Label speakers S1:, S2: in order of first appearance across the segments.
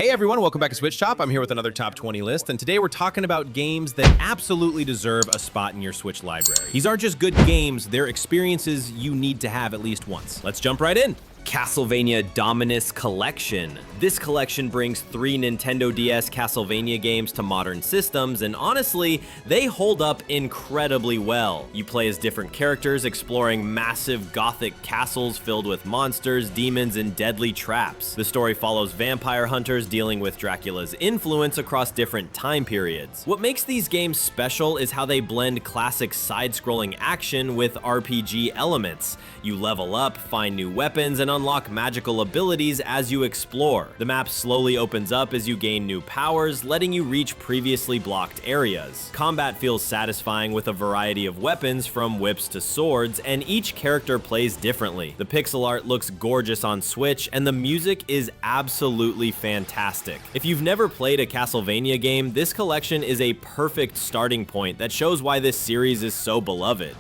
S1: Hey everyone, welcome back to SwitchTop. I'm here with another top 20 list, and today we're talking about games that absolutely deserve a spot in your Switch library. These aren't just good games, they're experiences you need to have at least once. Let's jump right in.
S2: Castlevania Dominus Collection. This collection brings 3 Nintendo DS Castlevania games to modern systems, and honestly, they hold up incredibly well. You play as different characters exploring massive gothic castles filled with monsters, demons, and deadly traps. The story follows vampire hunters dealing with Dracula's influence across different time periods. What makes these games special is how they blend classic side-scrolling action with RPG elements. You level up, find new weapons, and unlock magical abilities as you explore. The map slowly opens up as you gain new powers, letting you reach previously blocked areas. Combat feels satisfying with a variety of weapons from whips to swords, and each character plays differently. The pixel art looks gorgeous on Switch, and the music is absolutely fantastic. If you've never played a Castlevania game, this collection is a perfect starting point that shows why this series is so beloved.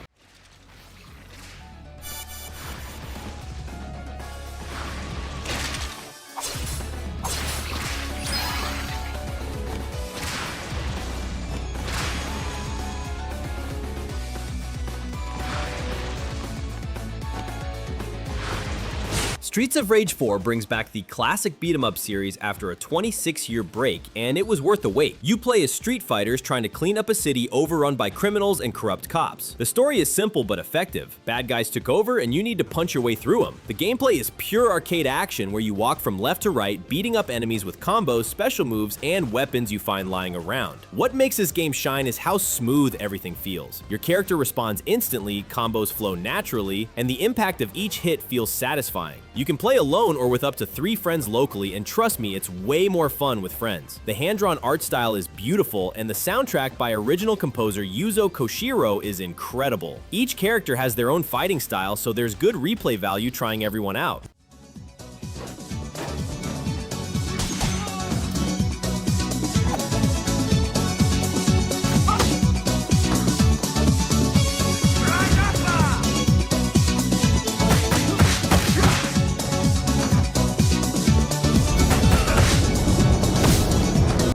S2: Streets of Rage 4 brings back the classic beat-em-up series after a 26-year break, and it was worth the wait. You play as street fighters trying to clean up a city overrun by criminals and corrupt cops. The story is simple but effective. Bad guys took over and you need to punch your way through them. The gameplay is pure arcade action where you walk from left to right, beating up enemies with combos, special moves, and weapons you find lying around. What makes this game shine is how smooth everything feels. Your character responds instantly, combos flow naturally, and the impact of each hit feels satisfying. You can play alone or with up to 3 friends locally, and trust me, it's way more fun with friends. The hand-drawn art style is beautiful, and the soundtrack by original composer Yuzo Koshiro is incredible. Each character has their own fighting style, so there's good replay value trying everyone out.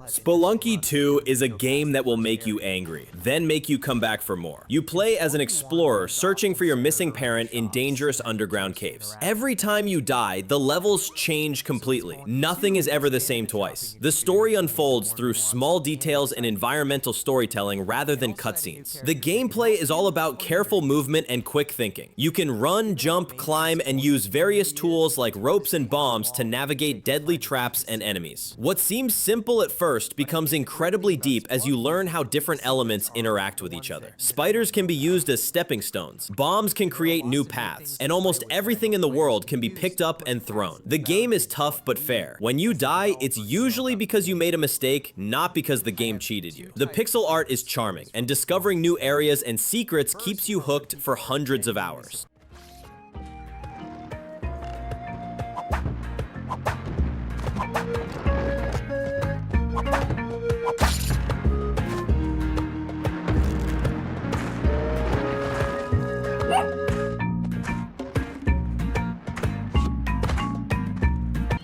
S2: Spelunky 2 is a game that will make you angry, then make you come back for more. You play as an explorer searching for your missing parent in dangerous underground caves. Every time you die, the levels change completely. Nothing is ever the same twice. The story unfolds through small details and environmental storytelling rather than cutscenes. The gameplay is all about careful movement and quick thinking. You can run, jump, climb, and use various tools like ropes and bombs to navigate deadly traps and enemies. What seems simple at first becomes incredibly deep as you learn how different elements interact with each other. Spiders can be used as stepping stones, bombs can create new paths, and almost everything in the world can be picked up and thrown. The game is tough but fair. When you die, it's usually because you made a mistake, not because the game cheated you. The pixel art is charming, and discovering new areas and secrets keeps you hooked for hundreds of hours.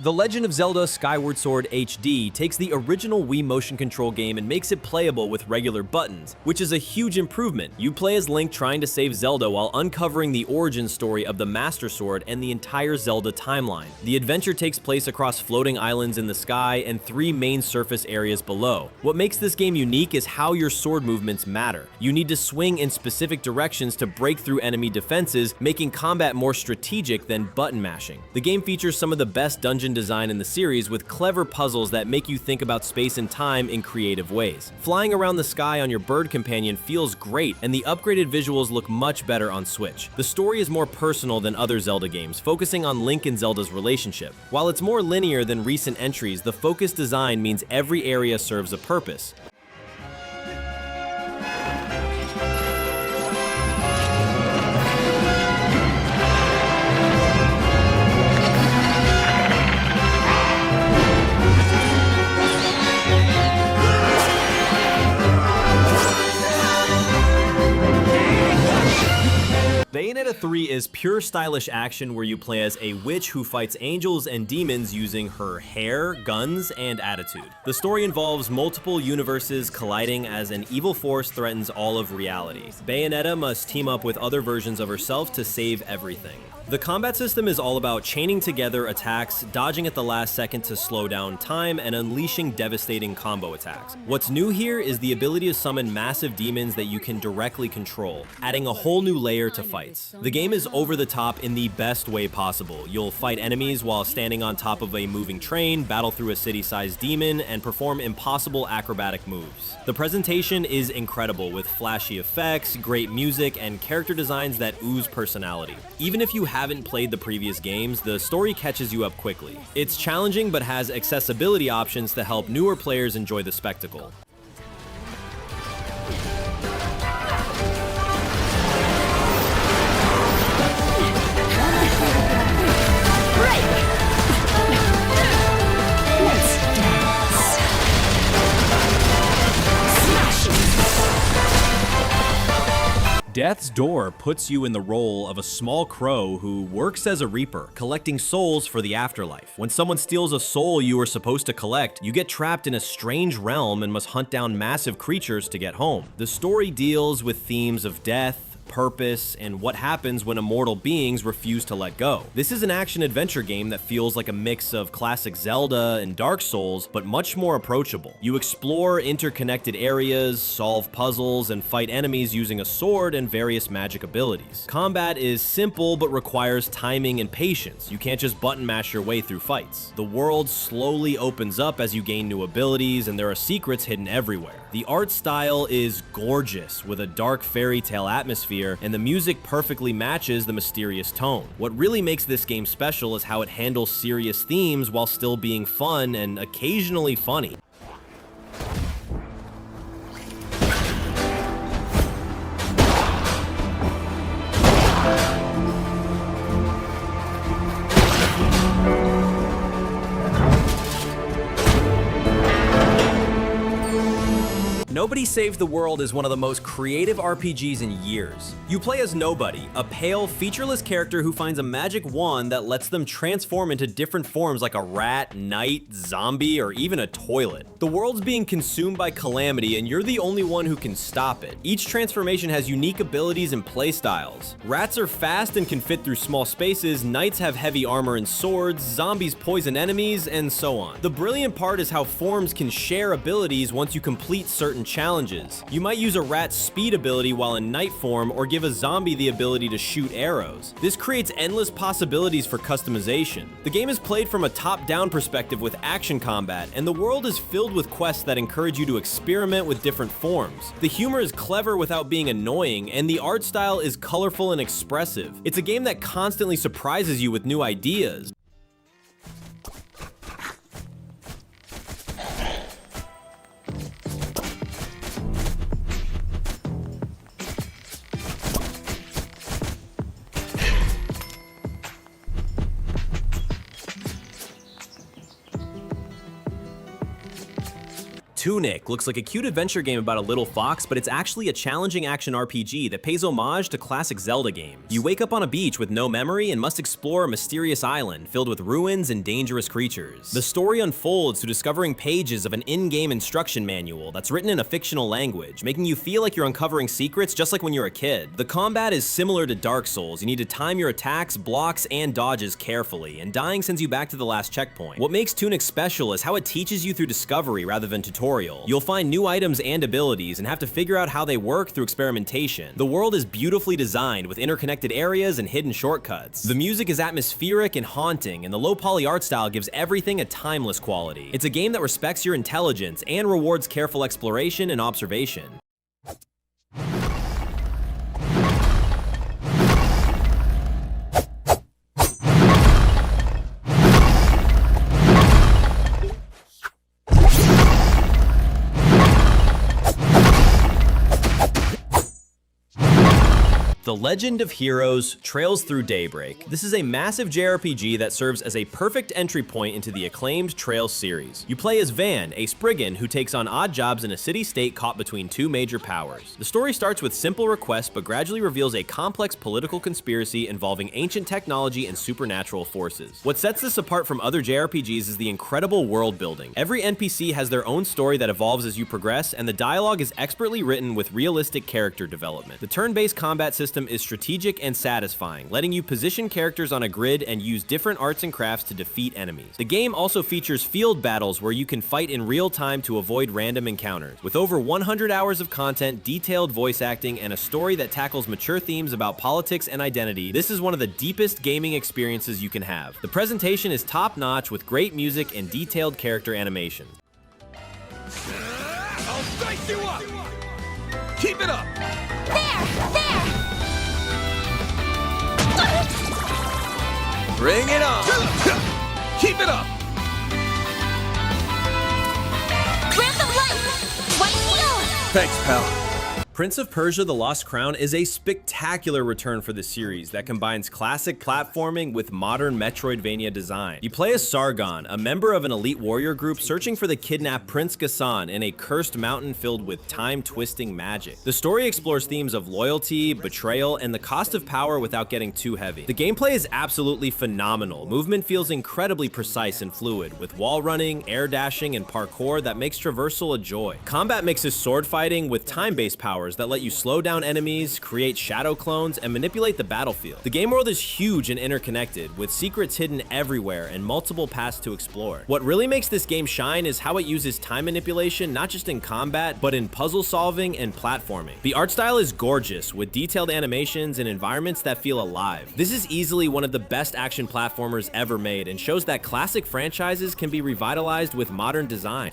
S2: The Legend of Zelda Skyward Sword HD takes the original Wii motion control game and makes it playable with regular buttons, which is a huge improvement. You play as Link trying to save Zelda while uncovering the origin story of the Master Sword and the entire Zelda timeline. The adventure takes place across floating islands in the sky and 3 main surface areas below. What makes this game unique is how your sword movements matter. You need to swing in specific directions to break through enemy defenses, making combat more strategic than button mashing. The game features some of the best dungeon design in the series with clever puzzles that make you think about space and time in creative ways. Flying around the sky on your bird companion feels great, and the upgraded visuals look much better on Switch. The story is more personal than other Zelda games, focusing on Link and Zelda's relationship. While it's more linear than recent entries, the focused design means every area serves a purpose.
S3: Bayonetta
S2: Bayonetta 3 is pure stylish action where you play as a witch who fights angels and demons using her hair, guns, and attitude. The story involves multiple universes colliding as an evil force threatens all of reality. Bayonetta must team up with other versions of herself to save everything. The combat system is all about chaining together attacks, dodging at the last second to slow down time, and unleashing devastating combo attacks. What's new here is the ability to summon massive demons that you can directly control, adding a whole new layer to fights. The game is over the top in the best way possible. You'll fight enemies while standing on top of a moving train, battle through a city-sized demon, and perform impossible acrobatic moves. The presentation is incredible with flashy effects, great music, and character designs that ooze personality. Even if you haven't played the previous games, the story catches you up quickly. It's challenging but has accessibility options to help newer players enjoy the spectacle.
S1: Death's Door puts you in the role of a small crow who works as a reaper, collecting souls for the afterlife. When someone steals a soul you were supposed to collect, you get trapped in a strange realm and must hunt down massive creatures to get home. The story deals with themes of death, purpose, and what happens when immortal beings refuse to let go. This is an action-adventure game that feels like a mix of classic Zelda and Dark Souls, but much more approachable. You explore interconnected areas, solve puzzles, and fight enemies using a sword and various magic abilities. Combat is simple but requires timing and patience. You can't just button mash your way through fights. The world slowly opens up as you gain new abilities, and there are secrets hidden everywhere. The art style is gorgeous, with a dark fairy tale atmosphere, and the music perfectly matches the mysterious tone. What really makes this game special is how it handles serious themes while still being fun and occasionally funny.
S2: Nobody Saved the World is one of the most creative RPGs in years. You play as Nobody, a pale, featureless character who finds a magic wand that lets them transform into different forms like a rat, knight, zombie, or even a toilet. The world's being consumed by calamity and you're the only one who can stop it. Each transformation has unique abilities and playstyles. Rats are fast and can fit through small spaces, knights have heavy armor and swords, zombies poison enemies, and so on. The brilliant part is how forms can share abilities once you complete certain challenges. You might use a rat's speed ability while in knight form, or give a zombie the ability to shoot arrows. This creates endless possibilities for customization. The game is played from a top-down perspective with action combat, and the world is filled with quests that encourage you to experiment with different forms. The humor is clever without being annoying, and the art style is colorful and expressive. It's a game that constantly surprises you with new ideas. Tunic looks like a cute adventure game about a little fox, but it's actually a challenging action RPG that pays homage to classic Zelda games. You wake up on a beach with no memory and must explore a mysterious island filled with ruins and dangerous creatures. The story unfolds through discovering pages of an in-game instruction manual that's written in a fictional language, making you feel like you're uncovering secrets just like when you're a kid. The combat is similar to Dark Souls. You need to time your attacks, blocks, and dodges carefully, and dying sends you back to the last checkpoint. What makes Tunic special is how it teaches you through discovery rather than tutorial. You'll find new items and abilities and have to figure out how they work through experimentation. The world is beautifully designed with interconnected areas and hidden shortcuts. The music is atmospheric and haunting, and the low-poly art style gives everything a timeless quality. It's a game that respects your intelligence and rewards careful exploration and observation. The The Legend of Heroes Trails Through Daybreak. This is a massive JRPG that serves as a perfect entry point into the acclaimed Trails series. You play as Van, a Spriggan who takes on odd jobs in a city-state caught between two major powers. The story starts with simple requests but gradually reveals a complex political conspiracy involving ancient technology and supernatural forces. What sets this apart from other JRPGs is the incredible world building. Every NPC has their own story that evolves as you progress, and the dialogue is expertly written with realistic character development. The turn-based combat system is strategic and satisfying, letting you position characters on a grid and use different arts and crafts to defeat enemies. The game also features field battles where you can fight in real time to avoid random encounters. With over 100 hours of content, detailed voice acting, and a story that tackles mature themes about politics and identity, this is one of the deepest gaming experiences you can have. The presentation is top-notch with great music and detailed character animation.
S3: I'll spice you up! Keep it up!
S4: There!
S3: Bring it on! Keep it up!
S4: Breath of life! White shield!
S3: Thanks, pal.
S2: Prince of Persia: The Lost Crown is a spectacular return for the series that combines classic platforming with modern Metroidvania design. You play as Sargon, a member of an elite warrior group searching for the kidnapped Prince Ghassan in a cursed mountain filled with time-twisting magic. The story explores themes of loyalty, betrayal, and the cost of power without getting too heavy. The gameplay is absolutely phenomenal. Movement feels incredibly precise and fluid, with wall running, air dashing, and parkour that makes traversal a joy. Combat mixes sword fighting with time-based powers that let you slow down enemies, create shadow clones, and manipulate the battlefield. The game world is huge and interconnected, with secrets hidden everywhere and multiple paths to explore. What really makes this game shine is how it uses time manipulation not just in combat, but in puzzle solving and platforming. The art style is gorgeous, with detailed animations and environments that feel alive. This is easily one of the best action platformers ever made and shows that classic franchises can be revitalized with modern design.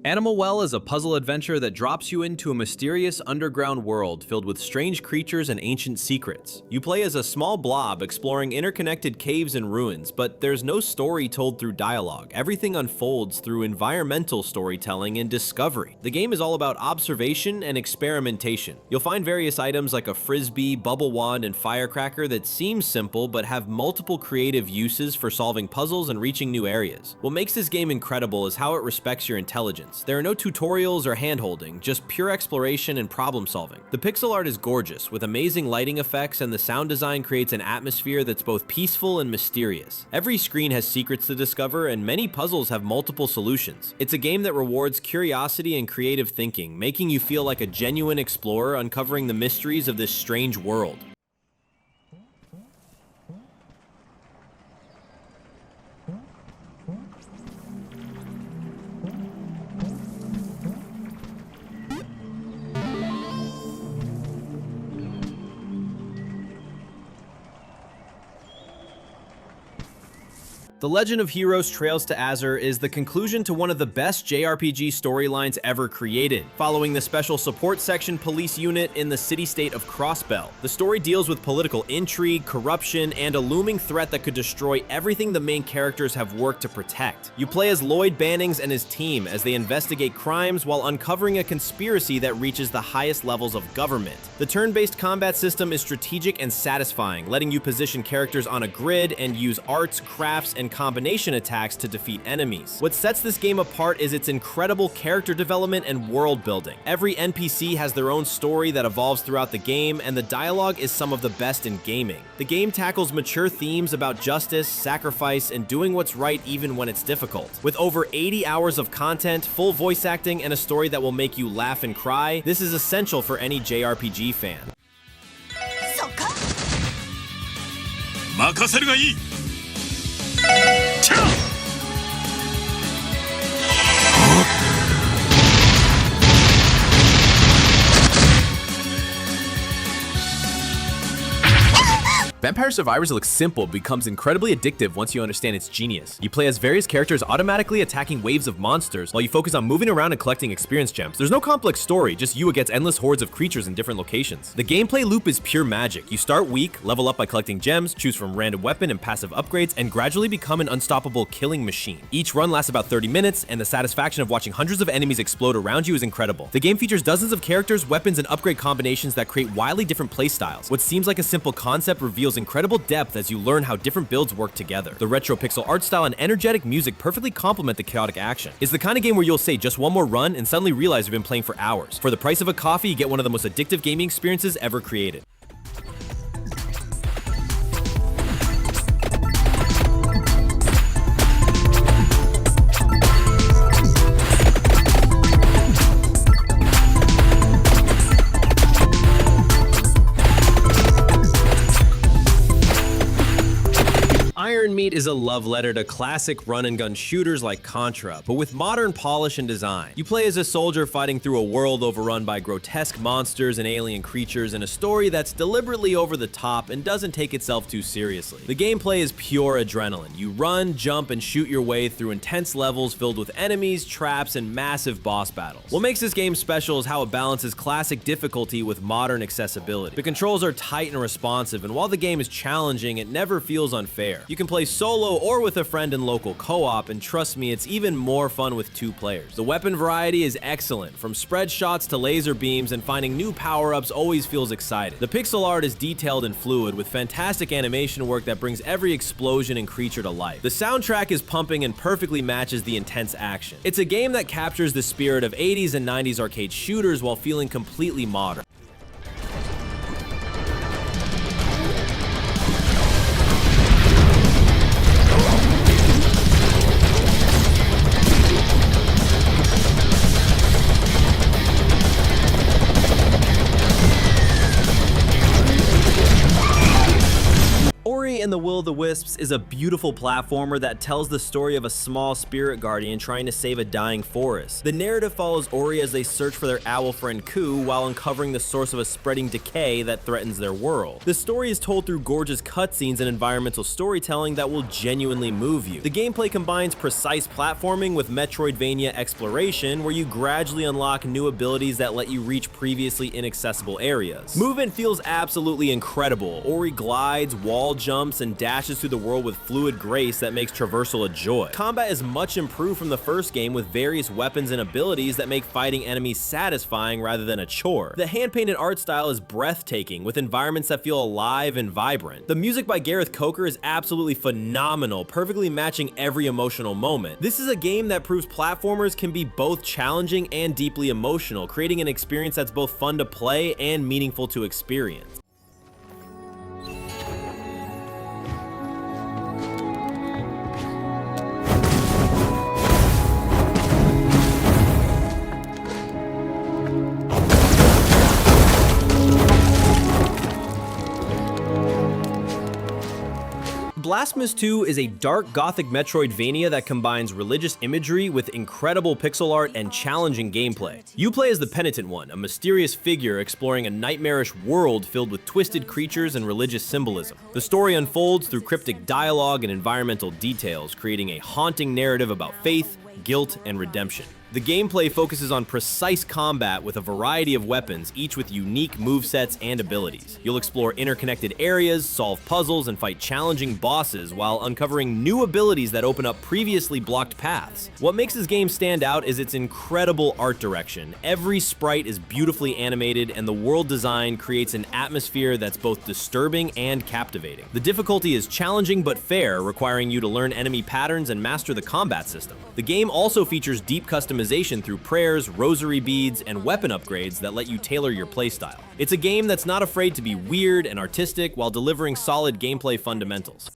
S2: Animal Well is a puzzle adventure that drops you into a mysterious underground world filled with strange creatures and ancient secrets. You play as a small blob exploring interconnected caves and ruins, but there's no story told through dialogue. Everything unfolds through environmental storytelling and discovery. The game is all about observation and experimentation. You'll find various items like a frisbee, bubble wand, and firecracker that seem simple but have multiple creative uses for solving puzzles and reaching new areas. What makes this game incredible is how it respects your intelligence. There are no tutorials or hand-holding, just pure exploration and problem solving. The pixel art is gorgeous, with amazing lighting effects, and the sound design creates an atmosphere that's both peaceful and mysterious. Every screen has secrets to discover, and many puzzles have multiple solutions. It's a game that rewards curiosity and creative thinking, making you feel like a genuine explorer uncovering the mysteries of this strange world. The Legend of Heroes Trails to Azure is the conclusion to one of the best JRPG storylines ever created, following the special support section police unit in the city-state of Crossbell. The story deals with political intrigue, corruption, and a looming threat that could destroy everything the main characters have worked to protect. You play as Lloyd Bannings and his team as they investigate crimes while uncovering a conspiracy that reaches the highest levels of government. The turn-based combat system is strategic and satisfying, letting you position characters on a grid and use arts, crafts, and combination attacks to defeat enemies. What sets this game apart is its incredible character development and world building. Every NPC has their own story that evolves throughout the game, and the dialogue is some of the best in gaming. The game tackles mature themes about justice, sacrifice, and doing what's right even when it's difficult. With over 80 hours of content, full voice acting, and a story that will make you laugh and cry, this is essential for any JRPG fan.
S3: 任せるがいい。チャー
S4: Bad
S1: Vampire Survivors looks simple, becomes incredibly addictive once you understand its genius. You play as various characters automatically attacking waves of monsters while you focus on moving around and collecting experience gems. There's no complex story, just you against endless hordes of creatures in different locations. The gameplay loop is pure magic. You start weak, level up by collecting gems, choose from random weapon and passive upgrades, and gradually become an unstoppable killing machine. Each run lasts about 30 minutes, and the satisfaction of watching hundreds of enemies explode around you is incredible. The game features dozens of characters, weapons, and upgrade combinations that create wildly different playstyles. What seems like a simple concept reveals incredible depth as you learn how different builds work together. The retro pixel art style and energetic music perfectly complement the chaotic action. It's the kind of game where you'll say just one more run and suddenly realize you've been playing for hours. For the price of a coffee, you get one of the most addictive gaming experiences ever created.
S2: Iron Meat is a love letter to classic run-and-gun shooters like Contra, but with modern polish and design. You play as a soldier fighting through a world overrun by grotesque monsters and alien creatures in a story that's deliberately over the top and doesn't take itself too seriously. The gameplay is pure adrenaline. You run, jump, and shoot your way through intense levels filled with enemies, traps, and massive boss battles. What makes this game special is how it balances classic difficulty with modern accessibility. The controls are tight and responsive, and while the game is challenging, it never feels unfair. You can play solo or with a friend in local co-op, and trust me, it's even more fun with 2 players. The weapon variety is excellent, from spread shots to laser beams, and finding new power-ups always feels exciting. The pixel art is detailed and fluid, with fantastic animation work that brings every explosion and creature to life. The soundtrack is pumping and perfectly matches the intense action. It's a game that captures the spirit of 80s and 90s arcade shooters while feeling completely modern. And the Will of the Wisps is a beautiful platformer that tells the story of a small spirit guardian trying to save a dying forest. The narrative follows Ori as they search for their owl friend Ku while uncovering the source of a spreading decay that threatens their world. The story is told through gorgeous cutscenes and environmental storytelling that will genuinely move you. The gameplay combines precise platforming with Metroidvania exploration, where you gradually unlock new abilities that let you reach previously inaccessible areas. Movement feels absolutely incredible. Ori glides, wall jumps, and dashes through the world with fluid grace that makes traversal a joy. Combat is much improved from the first game with various weapons and abilities that make fighting enemies satisfying rather than a chore. The hand-painted art style is breathtaking, with environments that feel alive and vibrant. The music by Gareth Coker is absolutely phenomenal, perfectly matching every emotional moment. This is a game that proves platformers can be both challenging and deeply emotional, creating an experience that's both fun to play and meaningful to experience. Blasphemous 2 is a dark gothic Metroidvania that combines religious imagery with incredible pixel art and challenging gameplay. You play as the Penitent One, a mysterious figure exploring a nightmarish world filled with twisted creatures and religious symbolism. The story unfolds through cryptic dialogue and environmental details, creating a haunting narrative about faith, guilt, and redemption. The gameplay focuses on precise combat with a variety of weapons, each with unique movesets and abilities. You'll explore interconnected areas, solve puzzles, and fight challenging bosses while uncovering new abilities that open up previously blocked paths. What makes this game stand out is its incredible art direction. Every sprite is beautifully animated, and the world design creates an atmosphere that's both disturbing and captivating. The difficulty is challenging but fair, requiring you to learn enemy patterns and master the combat system. The game also features deep customization through prayers, rosary beads, and weapon upgrades that let you tailor your playstyle. It's a game that's not afraid to be weird and artistic while delivering solid gameplay fundamentals.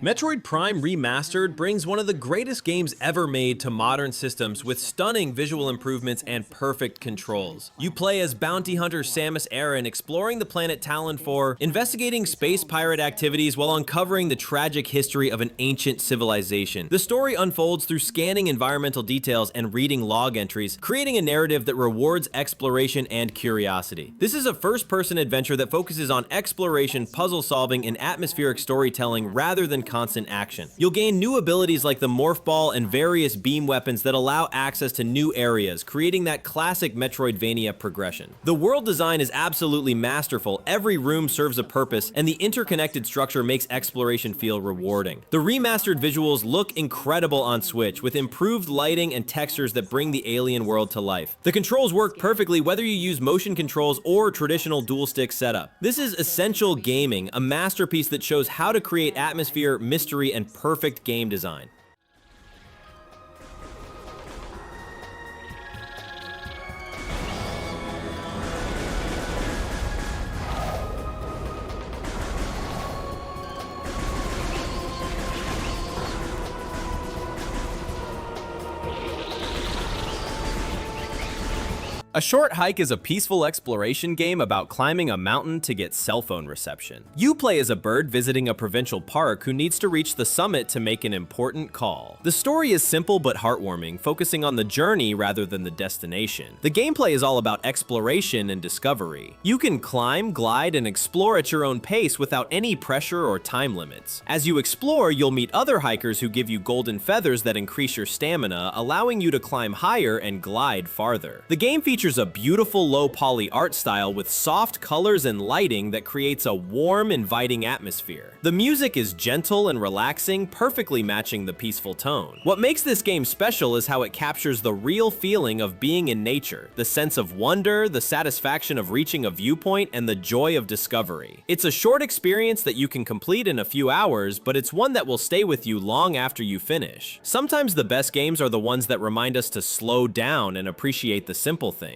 S1: Metroid Prime Remastered brings one of the greatest games ever made to modern systems with stunning visual improvements and perfect controls. You play as bounty hunter Samus Aran exploring the planet Talon 4, investigating space pirate activities while uncovering the tragic history of an ancient civilization. The story unfolds through scanning environmental details and reading log entries, creating a narrative that rewards exploration and curiosity. This is a first-person adventure that focuses on exploration, puzzle solving, and atmospheric storytelling rather than constant action. You'll gain new abilities like the Morph Ball and various beam weapons that allow access to new areas, creating that classic Metroidvania progression. The world design is absolutely masterful, every room serves a purpose, and the interconnected structure makes exploration feel rewarding. The remastered visuals look incredible on Switch, with improved lighting and textures that bring the alien world to life. The controls work perfectly whether you use motion controls or traditional dual-stick setup. This is essential gaming, a masterpiece that shows how to create atmosphere, mystery, and perfect game design. A Short Hike is a peaceful exploration game about climbing a mountain to get cell phone reception. You play as a bird visiting a provincial park who needs to reach the summit to make an important call. The story is simple but heartwarming, focusing on the journey rather than the destination. The gameplay is all about exploration and discovery. You can climb, glide, and explore at your own pace without any pressure or time limits. As you explore, you'll meet other hikers who give you golden feathers that increase your stamina, allowing you to climb higher and glide farther. The game features a beautiful low-poly art style with soft colors and lighting that creates a warm, inviting atmosphere. The music is gentle and relaxing, perfectly matching the peaceful tone. What makes this game special is how it captures the real feeling of being in nature, the sense of wonder, the satisfaction of reaching a viewpoint, and the joy of discovery. It's a short experience that you can complete in a few hours, but it's one that will stay with you long after you finish. Sometimes the best games are the ones that remind us to slow down and appreciate the simple things.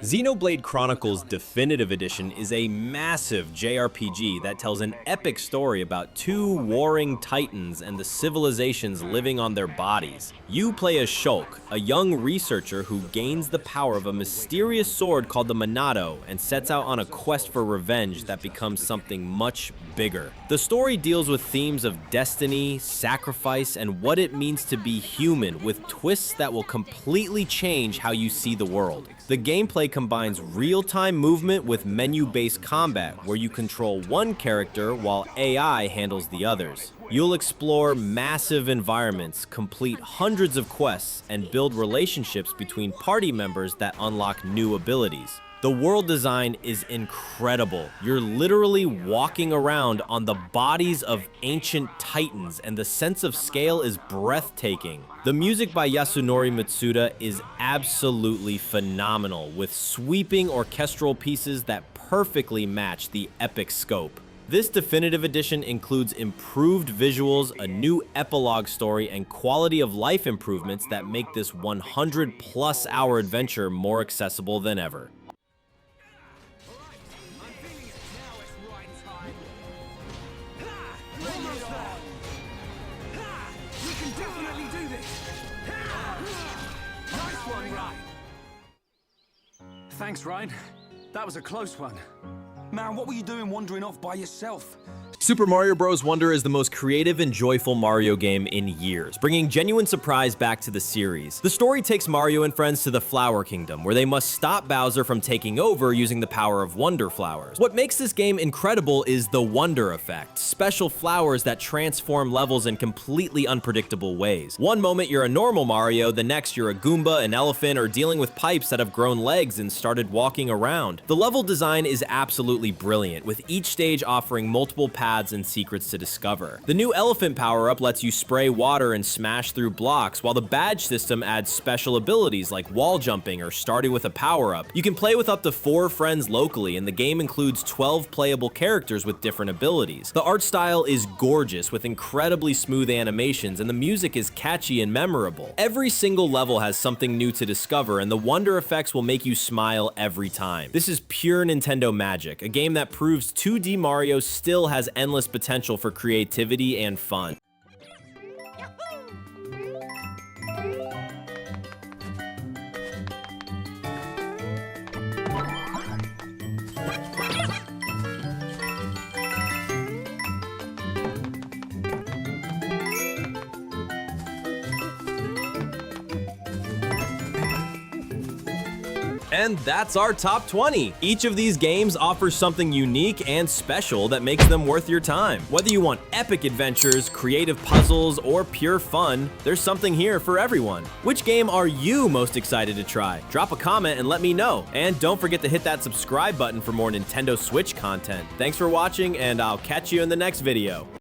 S1: Xenoblade Chronicles Definitive Edition is a massive JRPG that tells an epic story about two warring titans and the civilizations living on their bodies. You play as Shulk, a young researcher who gains the power of a mysterious sword called the Monado and sets out on a quest for revenge that becomes something much bigger. The story deals with themes of destiny, sacrifice, and what it means to be human, with twists that will completely change how you see the world. The gameplay combines real-time movement with menu-based combat, where you control one character while AI handles the others. You'll explore massive environments, complete hundreds of quests, and build relationships between party members that unlock new abilities. The world design is incredible. You're literally walking around on the bodies of ancient titans, and the sense of scale is breathtaking. The music by Yasunori Mitsuda is absolutely phenomenal, with sweeping orchestral pieces that perfectly match the epic scope. This definitive edition includes improved visuals, a new epilogue story, and quality of life improvements that make this 100+ hour adventure more accessible than ever.
S3: Thanks, Ryan. That was a close one. Man, what were you doing wandering off by yourself?
S1: Super Mario Bros. Wonder is the most creative and joyful Mario game in years, bringing genuine surprise back to the series. The story takes Mario and friends to the Flower Kingdom, where they must stop Bowser from taking over using the power of Wonder Flowers. What makes this game incredible is the Wonder Effect, special flowers that transform levels in completely unpredictable ways. One moment you're a normal Mario, the next you're a Goomba, an elephant, or dealing with pipes that have grown legs and started walking around. The level design is absolutely brilliant, with each stage offering multiple paths
S2: paths and secrets to discover. The new elephant power-up lets you spray water and smash through blocks, while the badge system adds special abilities like wall jumping or starting with a power-up. You can play with up to 4 friends locally, and the game includes 12 playable characters with different abilities. The art style is gorgeous with incredibly smooth animations, and the music is catchy and memorable. Every single level has something new to discover, and the wonder effects will make you smile every time. This is pure Nintendo magic, a game that proves 2D Mario still has endless potential for creativity and fun. And that's our top 20. Each of these games offers something unique and special that makes them worth your time. Whether you want epic adventures, creative puzzles, or pure fun, there's something here for everyone. Which game are you most excited to try? Drop a comment and let me know. And don't forget to hit that subscribe button for more Nintendo Switch content. Thanks for watching, and I'll catch you in the next video.